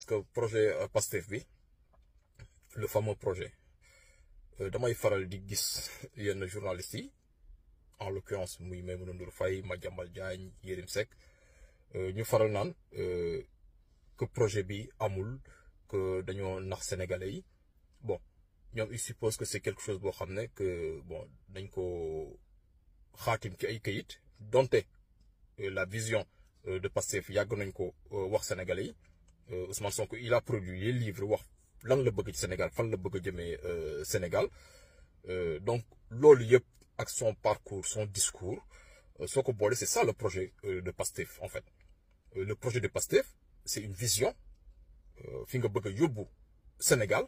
que projet Pastef bi le fameux projet damay faral di gis yenn journalistes yi en l'occurrence muy Maïmouna Ndour Faye Madiambal Diagne Yérim Seck ñu faral naan que projet bi amul que dañoo nax sénégalais yi bon ñoom ils supposent que c'est quelque chose boo xam ne que bon dañ ko xaatim ci ay kayit donte la vision de Pastef yàgg nañ ko wax sénégalais yi Ousmane Sonko il a produit les livres wax lan la bëgg ci Sénégal fan la bëgg a jëmee Sénégal donc loolu yëpp ak son parcours son discours soo ko boole c'est ça le projet de Pastef en fait le projet de Pastef c'est une vision fi nga bëgg a yóbbu Sénégal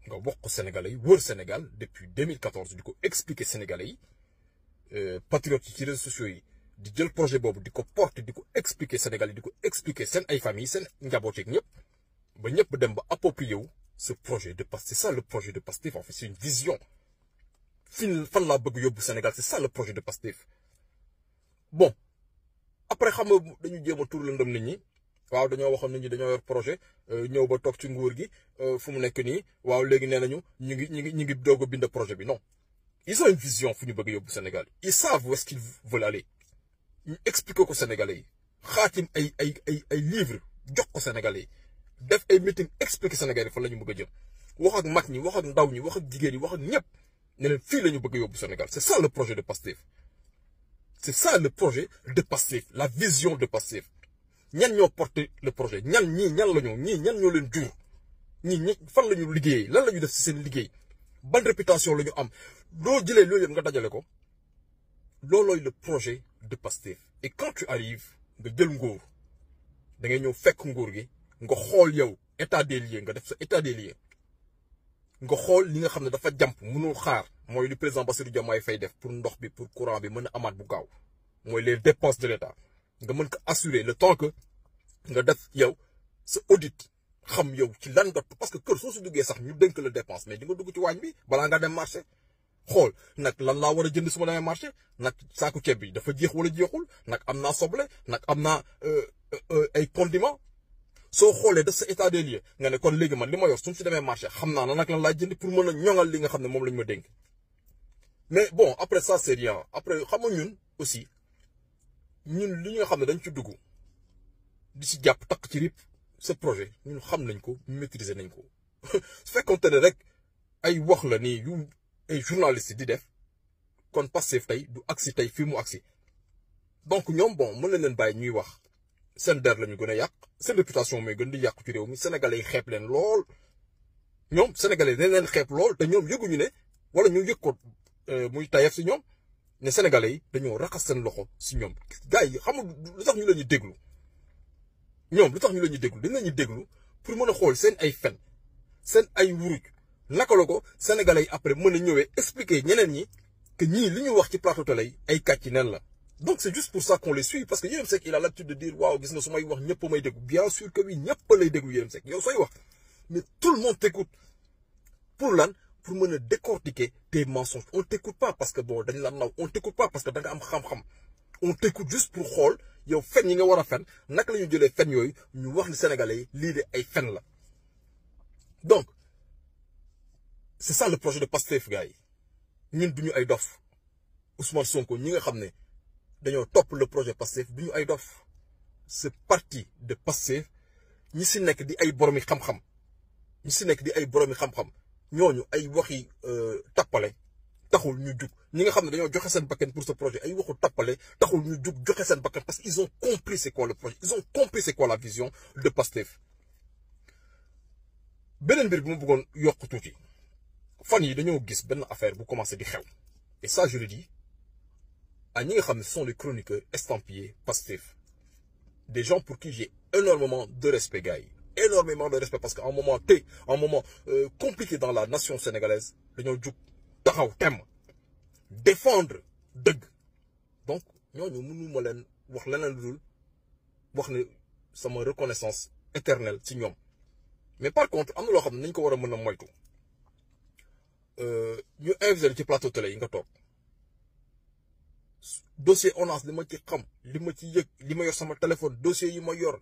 nga wax ko sénégalais yi wër Sénégal depuis 2014 di ko expliquer sénégalais yi patriotes yi ci réseaux sociaux yi di jël projet boobu di ko porter di ko expliquer sénégalais yi di ko expliquer seen ay famille seen njaboot yeeg ñëpp ba ñëpp dem ba approprier wu ce projet de Pastef c'est ça le projet de Pastef en fait c'est une vision fan laa bëgg yóbbu Sénégal c'est ça le projet de Pastef bon après xam nga dañu jéem a tur lëndëm nit ñi waaw dañoo waxoon nit ñi dañoo yor projet ñëw ba toog ci nguur gi fu mu nekk nii waaw léegi nee nañu ñu ngi doog a bind projet bi non ils ont une vision fu ñu bëgg yóbbu Sénégal ils savent où est-ce qu'ils veulent aller ñu expliquer ko Sénégalais yi xaatim ay livres jox ko Sénégalais yi def ay meeting expliquer Sénégalais yi fan la ñu bëgg a jëm wax ak mag ñi wax ak ndaw ñi wax ak jigéen ñi wax ak ñëpp ne leen fii la ñu bëgg a yóbbu Sénégal c'est ça le projet de Pastef c'est ça le projet de Pastef la vision de Pastef ñan ñoo porter le projet ñan ñoo leen jur ñi fan la ñu liggéeyee lan la ñu def ci seen liggéey ban réputation la ñu am doo jëlee loolu yëpp nga dajale ko loolooy le projet de Pastef et quand tu arrives nga jël nguur da ngay ñëw fekk nguur gi nga xool yow état des lieux nga def sa état des lieux nga xool li nga xam ne dafa jàmp mënul xaar mooy li président Bassirou Diomaye Faye def pour ndox bi pour courant bi mën a amaat bu gaaw mooy les dépenses de l'État nga mën ko assurer le temps que nga def yow sa audit xam yow ci lan nga parce que kër soo su duggee sax ñu dénk la dépense mais di nga dugg ci waañ bi balaa nga dem marché xool nag lan laa war a jënd su ma demee marché nag saaku ceeb bi dafa jeex wala jeexul nag am naa soble nag am naa ay condiments soo xoolee def sa état des lieux nga ne kon léegi man li ma yor suñ si demee marché xam naa nag lan laa jënd pour mën a ñoŋal li nga xam ne moom lañ ma dénk mais bon après ça c'est rien après xam nga ñun aussi ñun li nga xam ne dañ ci dugg di si jàpp takk ci rip ce projet ñun xam nañ ko maîtriser nañ ko su fekkoonte ne rek ay wax la nii yu ay journalistes di def kon Pastef tey du agsi tey fii mu agsi donc ñoom bon mën nañ leen bàyyi ñuy wax seen der la ñu gën a yàq seen réputation mooy gën di yàqu ci réew mi sénégalais yi xeeb leen lool ñoom sénégalais dañ leen xeeb lool te ñoom yëguñu ne wala ñu yëg ko muy tayef si ñoom ne sénégalais yi dañoo raxas seen loxo si ñoom gars yi xam nga lu tax ñu leen ñu déglu ñoom lu tax ñu leen ñu déglu dañ leen ñu déglu pour mën a xool seen ay fen seen ay wuruj naka la ko sénégalais yi après mën a ñëwee expliquer ñeneen ñi que ñii li ñu wax ci plateau télé yi ay kàcc neen la donc c'est juste pour ça qu'on les suit parce que Yérim Seck il a l'habitude de dire waaw gis nga su may wax ñëpp may déglu bien sûr que oui ñëpp lay déglu Yérim Seck yow sooy wax mais tout le monde t'écoute pour lan pour mën a décortiquer tes mensonges on t'écoute pas parce que bon dañ la naw on t'écoute pas parce que da nga am xam-xam on t'écoute juste pour xool yow fen yi nga war a fen naka la ñu jëlee fen yooyu ñu wax ni sénégalais yi lii de ay fen la donc c'est ça le projet de Pastef gars yi ñun duñu ay dof Ousmane Sonko ñi nga xam ne dañoo topp le projet Pastef duñu ay dof ce parti de Pastef ñi si nekk di ay boromi xam-xam ñi si nekk di ay boromi xam-xam ñooñu ay waxi tappale taxul ñu jug ñi nga xam ne dañoo joxe seen bakkan pour ce projet ay waxu tappale taxul ñu jug joxe seen bakkan parce qu'ils ont compris c'est quoi le projet ils ont compris c'est quoi la vision de Pastef beneen mbir bi ma bëggoon yokk tuuti fan yi dañoo gis benn affaire bu commencé di xew et ça je le dis à ñi nga xam ne ce sont les chroniqueurs estampillés Pastef des gens pour qui j'ai énormément de respect gars yi énormément de respect parce que un moment compliqué dans la nation sénégalaise dañoo jug taxaw temm défendre dëgg donc ñooñu mënuma leen wax leneen lu dul wax ne sama reconnaissance éternelle ci ñoom mais par contre am na loo xam ne nañ ko war a mën a moytu ñu invité ci plateau télé yi nga toog dossier ONAS li ma ci xam li ma ci yëg li ma yor sama téléphone dossier yi ma yor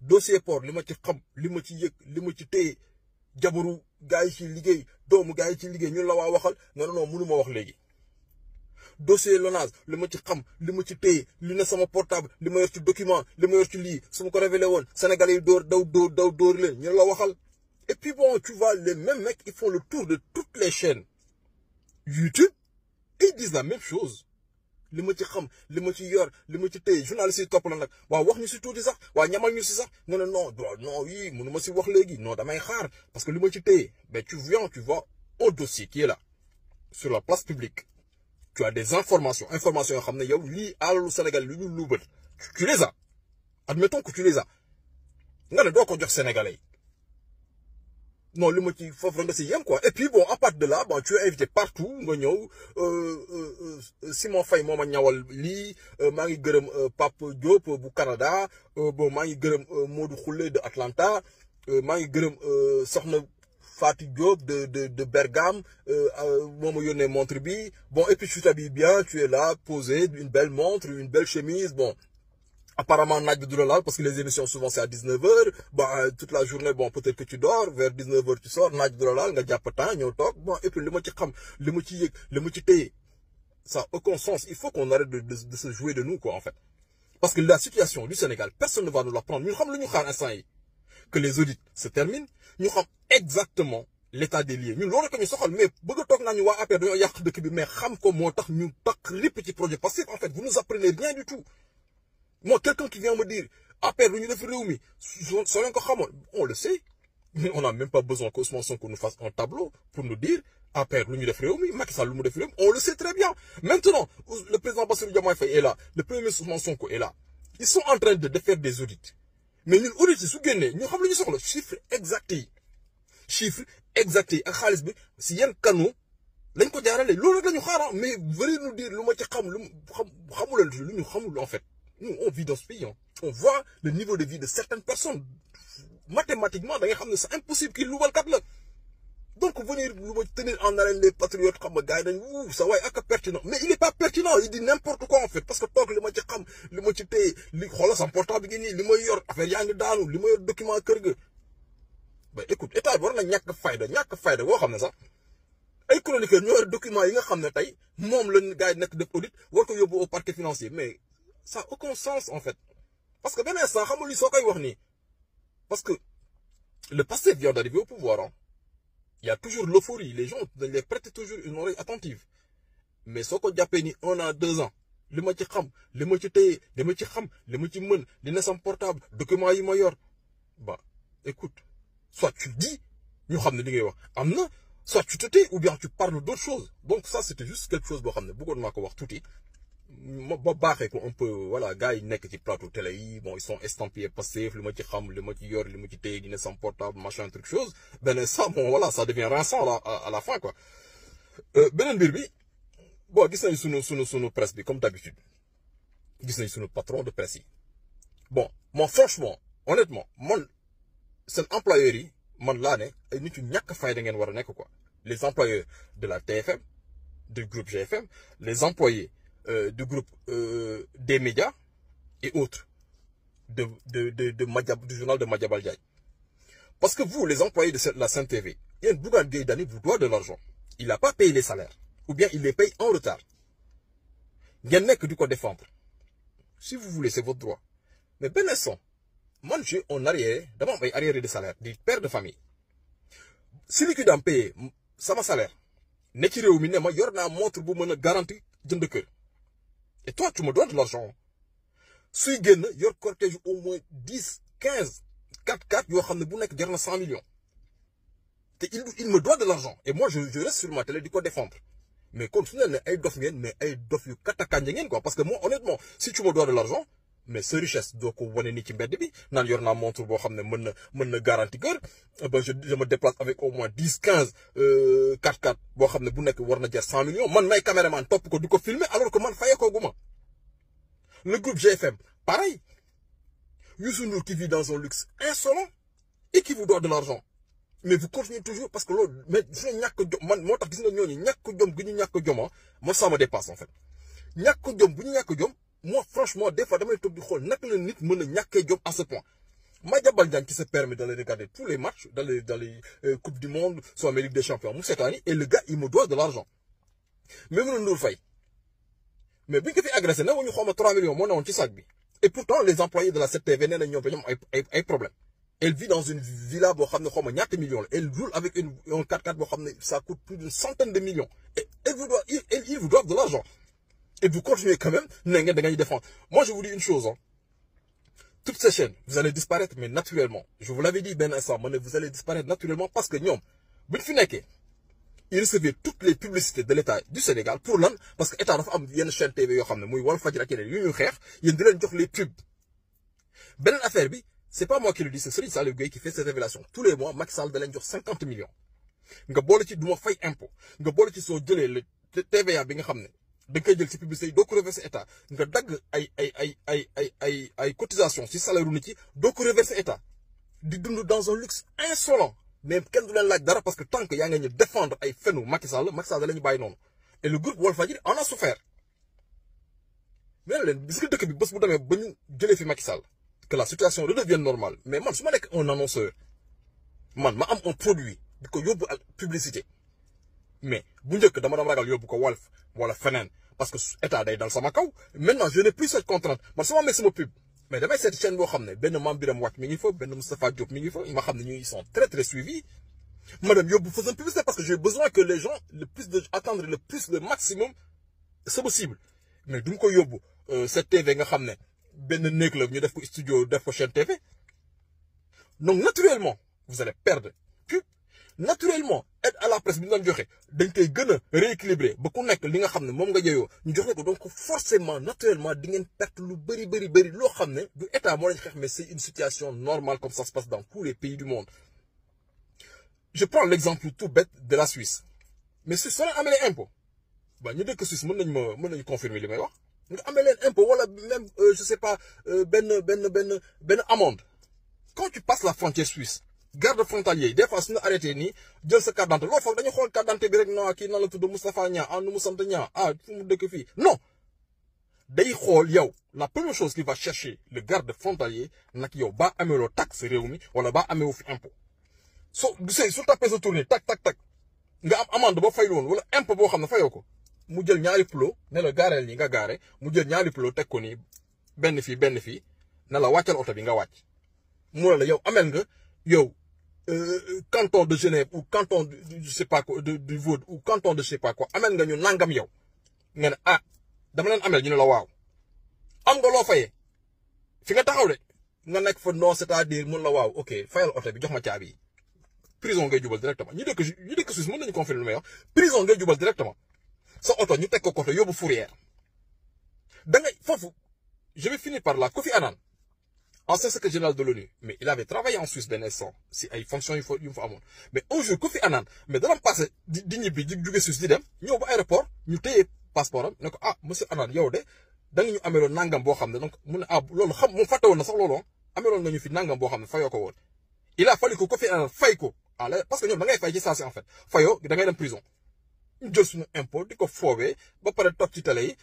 dossier port li ma ci xam li ma ci yëg li ma ci téye jabaru gars yi ci liggéey doomu gars yi ci liggéey ñun la waa waxal non mënuma wax léegi. dossier Lonase li ma ci xam li ma ci téye li ne sama portable li ma yor ci document li ma yor ci lii su ma ko révélé woon Sénégalais yi dóor leen ñu la waxal. Et puis bon, tu vois, les mêmes mecs, ils font le tour de toutes les chaînes YouTube et ils disent la même chose. li ma ci xam li ma ci yor li ma ci téye journaliste yi topp la nag waaw wax ñu si tuuti sax waaw ñamal ñu si sax nga ne non oui mënu ma si wax léegi non damay xaar parce que li ma ci téye ben tu vois un dossier qui est là sur la place publique tu as des informations yoo xam ne yow lii alalu Sénégal li ñu luubal tu les as admettons que tu les as nga ne doo ko jox Sénégalais yi non li ma ci foofu nga si yem quoi et puis bon à part de là bon tu es invité partout nga ñëw Simon Faye moo ma ñawal lii maa ngi gërëm Pape Diop bu Canada bon maa ngi gërëm Modou Khoule de Atlanta maa ngi gërëm Soxna Fatou Diop de Bergame moo ma yónnee montre bi bon et puis tu t'habilles bien tu es là posé une belle montre une belle chemise bon. Apparemment, naaj bi du la laal parce que les émissions souvent c'est à 19h. Bon, toute la journée, bon, peut-être que tu dors, vers 19h tu sors, naaj bi du la laal, nga jàpp temps, ñëw toog. Bon, et puis li ma ci xam, li ma ci yëg, li ma ci téye, ça n'a aucun sens. Il faut qu'on arrête de se jouer de nous, quoi, en fait. Parce que la situation du Sénégal, personne ne va nous la prendre. Nous savons instant que les audits se terminent. Nous savons exactement l'état des lieux. Nous l'avons reconnu, mais beaucoup de temps, nous avons appris de yàq dëkk bi, mais xam ko moo tax ñu takk lépp ci projet. Parce que, en fait, vous nous apprenez rien du tout. Moi, quelqu'un qui vient me dire, après, on le sait. Mais on n'a même pas besoin qu'Ousmane Sonko nous fasse un tableau pour nous dire, après, Macky Sall, on le sait très bien. Maintenant, le président Bassirou Diomaye Faye est là, le premier ministre Ousmane Sonko est là. Ils sont en train de faire des audits. Mais nous, audits, nous savons le chiffre exact. Chiffre exact. Et Khalis, si y a un canon, mais venez nous dire, en fait. Nous, on vit dans ce pays. Hein. On voit le niveau de vie de certaines personnes. Mathématiquement, c'est impossible qu'ils l'ouvrent le cap là. Donc, venir tenir en haleine les patriotes comme gars, ça va être pertinent. Mais il n'est pas pertinent, il dit n'importe quoi en fait. Parce que tant que les moitiés, les cholas sont portables, les meilleurs affaires, il y a un les meilleurs documents à Kergue. Ben écoute, état, voilà, il n'y a que faille, ça. Ay chroniqueurs, nous avons des documents, il y a des mom le gars nek de audit, war ko yobbu au parquet financier. Mais ça n'a aucun sens en fait. Parce que ben instant, parce que le passé vient d'arriver au pouvoir. Hein. Il y a toujours l'euphorie. Les gens les prêtent toujours une oreille attentive. Mais ce qu'on a payé 1 an, 2 ans, les moitiés kham, les moitiés téye, les moitiés kham, les moitiés men, les naissants portables, documents yi mayor. Bah, écoute, soit tu dis, nous kham ne li amna, soit tu te tais ou bien tu parles d'autre chose. Donc ça c'était juste quelque chose bo xamné bëggon mako wax touti. Ba baxé ko un peu voilà gars yi nek ci plateau télé yi bon ils sont estampillés passifs li ma ci xam li ma ci yor li ma ci téye dina sans portable machin truc chose ben ça bon voilà ça devient rinçant là à la fin quoi benen bir bi bon gis nañ sunu presse bi comme d'habitude gis nañ sunu patron de presse yi bon moi franchement honnêtement man sen employeur yi man la né ay nit yu ñak fayda ngeen wara nek quoi les employeurs de la TFM du groupe GFM les employés du groupe des médias et autres du journal de Madiambal Diagne. Parce que vous, les employés de la Sen TV, Bougane Gueye Dany vous doit de l'argent. Il n'a pas payé les salaires. Ou bien il les paye en retard. Il y en a que du quoi défendre. Si vous voulez, c'est votre droit. Mais ben instant, moi j'ai un arrière, d'abord un arrière de salaire, des pères de famille. Si lui qui doit payer, ça va salaire. N'est-il au minimum, il y a une montre pour me garantir de cœur. Et toi, tu me dois de l'argent. Si il y a un cortège au moins 10, 15, 4, il y a 100 millions. Il me doit de l'argent. Et moi, je reste sur ma télé, du quoi défendre. Mais comme si il y a quoi. Parce que moi, honnêtement, si tu me dois de l'argent, mais ce richesse, donc, on est ni qui m'aide, nan yor na montre bo xamne meuna garantie que je me déplace avec au moins 10 15 4 bo xamne bu nek war na jar 100 millions man may caméraman top ko diko filmer alors que man fayé ko guma. Le groupe GFM pareil. Youssou Ndour qui vit dans un luxe insolent et qui vous doit de l'argent. Mais vous continuez toujours parce que mais ñak man motax gis nga ñoñi ñak jom gi ñu ñak jom moi ça me dépasse en fait. Ñak jom bu ñu ñak jom moi, franchement, des fois, je me dis que nit mën ñaké jom à ce point. Madiambal Diagne qui se permet d'aller regarder tous les matchs dans les Coupes du Monde, soit en Ligue des Champions, cette année, et le gars, il me doit de l'argent. Mais vous nous le faites. Mais bien que tu agressé, nous avons 3 millions, moi, on sac. Et pourtant, les employés de la CTV n'ont pas problème. Elle vit dans une villa, elle roule avec un 4x4, ça coûte plus d'une centaine de millions. Et ils vous doivent de l'argent. Et vous continuez quand même, de gagner des fonds. Moi, je vous dis une chose. Hein. Toutes ces chaînes, vous allez disparaître, mais naturellement. Je vous l'avais dit, Ben Assam, vous allez disparaître naturellement parce que nous, ils recevaient toutes les publicités de l'État du Sénégal pour l'an, parce que l'État a une chaîne TV, il y a les pubs. Ben affaire, c'est pas moi qui le dis, c'est Serigne Saliou Gueye qui fait cette révélation. Tous les mois, Macky Sall da leen jox 50 millions. Nga boole ci duma fay impôt. Nga boole ci soo jëlee le TVA bi nga xam ne da nga koy jël ci publicité yi doo ko reverser état. Nga dagg ay cotisation ci salaire nit ci doo ko reverser état. Di dund dans un luxe insolent. Mais kenn du leen laaj dara parce que tant que yaa nga ñu défendre ay fenu Macky Sall da la ñu bàyyi noonu. Et le groupe Walfadjri en a souffert. Mais leen gis nga dëkk bi bés bu demee ba ñu jëlee fi Macky Sall. Que la situation redevienne normale. Mais man, si je suis un annonceur, man, ma am un produit, qui a publicité. Mais, si je suis un Wolf, voilà, Fenen, parce que l'État est dans le Samakau, maintenant, je n'ai plus cette contrainte. Man, si je mets pub, mais demain, cette chaîne, ben Mambiram Wak Mingifo, ben Moustapha Diop Mingifo, ils sont très très suivis. Madame, je vous fais une publicité parce que j'ai besoin que les gens, attendre le maximum, c'est possible. Mais, donc, cette TV, ben nek la ñu def ko studio def ko chaîne TV. Donc naturellement vous allez perdre pub. Naturellement aide à la presse bi ñu doon joxe dañ koy gën a rééquilibrer ba ku nekk li nga xam ne moom nga jëyoo ñu joxe ko donc forcément naturellement di ngeen perte lu bëri loo xam ne du état moo lañ xeex mais c'est une situation normale comme ça se passe dans tous les pays du monde. Je prends l'exemple tout bête de la Suisse. Mais Suisse soo leen amee les impôts ba ñu dëkk Suisse mën nañu confirmer li may wax. Nga amee leen impôt wala même je sais pas ben amende. Quand tu passes la frontière suisse garde frontalier des fois suñu arrêté nii jël sa carte d'identité loo foog dañu xool carte d'identité bi rek non kii nan la tudd Moustapha Niang ah nu mu sant Niang ah fu mu dëkk fii non day xool yow la première chose qu'il va chercher le garde frontalier nag yow baa ameeloo taxe réew mi wala baa ameewu fi impôt so du sey su tapé sa tournée tak nga am amende ba faylu woon wala impôt boo xam ne fayoo ko mu jël ñaari plo ne la gaareel ni nga gaare mu jël ñaari plo teg ko ni benn fii ne la wàccal oto bi nga wàcc mu la yow amel nga yow canton de Genève ou canton je sais pas quoi du Vaud ou canton de je sais pas quoi amel nga ñu nangam yow nga ne ah dama leen amel ñu ne la waaw am nga loo fayee fi nga taxaw de nga nekk fa non c'est-à-dire mun la waaw ok fayal oto bi jox ma caabi yi prison ngay jubal directement ñu dëkk Suisse mën nañu confirmer lu may wax prison ngay jubal directement sa auto ñu tek ko côté yobu fourrière da ngay fofu je vais finir par là. Kofi Annan ancien secrétaire général de l'ONU mais il avait travaillé en Suisse ben instant si ay fonctions yu fa amoon mais un jour Kofi Annan mais dana passé di ñibbi di jóge Suisse di dem ñëw ba aéroport ñu téye passeport am ne ko ah monsieur Annan yow de da nga ñu ameloon nangam boo xam ne donc mu ne ah loolu xam mu fàtte woon na sax loolu ameloon nga ñu fi nangam boo xam ne fayoo ko woon il a fallu que Kofi Annan fay ko parce que ñoom da ngay fay ci saa si en fait fayoo da ngay dem prison. Jël suñu impôt di ko foowee ba pare toog ci télé yi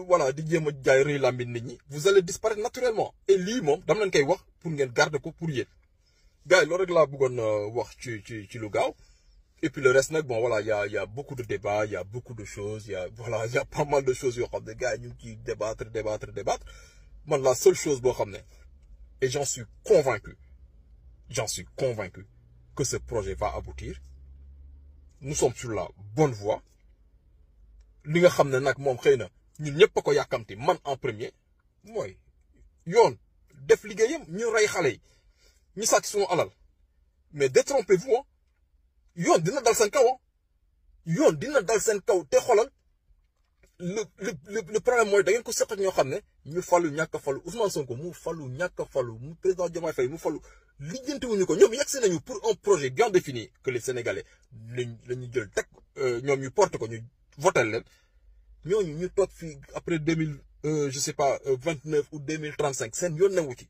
voilà di jéem a jaay rëy lambi nit ñi vous allez disparaître naturellement et lii moom dama leen koy wax pour ngeen garder ko pour yéen gars yi loolu rek laa bëggoon wax ci lu gaaw et puis le reste nag bon voilà y a beaucoup de débats y a beaucoup de choses y a pas mal de choses yoo xam ne gars yi ñu ngi ciy débattre man la seule chose boo xam ne et j'en suis convaincu que ce projet va aboutir nous sommes sur la bonne voie. Li nga xam ne nag moom xëy na ñun ñëpp a ko yàkkamti man en premier mooy yoon def liggéeyam ñu rey xale yi ñu sàcc suñu alal mais détrompez-vous hein yoon dina dal seen kaw te xoolal le problème mooy da ngeen ko seq ak ñoo xam ne ñu falu ñàkk a falu Ousmane Sonko mu falu ñàkk a falu mu président Diomaye Faye mu falu lijjantiwuñu ko ñoom yegsi nañu pour un projet bien défini que les Sénégalais lañu jël teg ñoom ñu porte ko ñu voter leen ñooñu ñu toog fii après 2029 ou 2035 seen yoon newu ci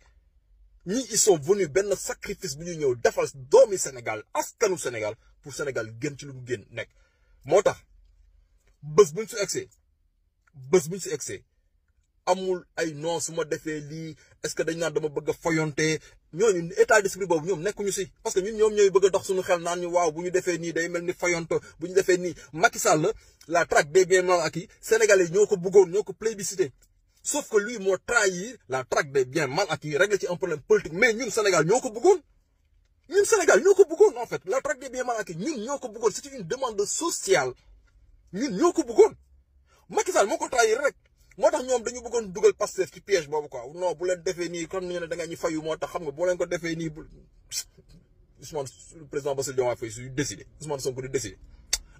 ñii ils sont venus benn sacrifice bu ñu ñëw defal doomi Sénégal askanu Sénégal pour Sénégal gën ci lu mu gën nekk moo tax bés buñ si egsee amul ay non su ma defee lii est-ce que dañ naan dama bëgg a fayonte ñooñu état d'esprit boobu ñoom nekkuñu si parce que ñoom ñooy bëgg a dox suñu xel naan ñu waaw bu ñu defee nii day mel ni fayonto bu ñu defee nii Macky Sall la traque des biens mal acquis sénégalais ñoo ko bëggoon ñoo ko plébiscité sauf que lui moo trahir la traque des biens mal acquis régler ci un problème politique mais ñun Sénégal ñoo ko bëggoon en fait la traque des biens mal acquis ñun ñoo ko bëggoon c'est une demande sociale ñun ñoo ko bëggoon Macky Sall moo ko trahir rek moo tax ñoom dañu bëggoon dugal Pastef ci piège boobu quoi non bu leen defee nii comme ni ne da nga ñu fayu moo tax xam nga boo leen ko defee nii Ousmane président Bassirou Diomaye Faye su décidé Ousmane Sonko di décidé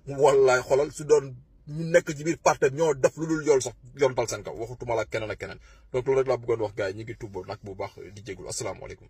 wallaay xoolal su doon ñu nekk ci biir parti ñoo def lu dul yool sax yoon dal seen kaw waxutuma la keneen ak keneen donc loolu rek laa bëggoon wax gars yi ñu ngi tuub nag bu baax di jégalu asalaamaaleykum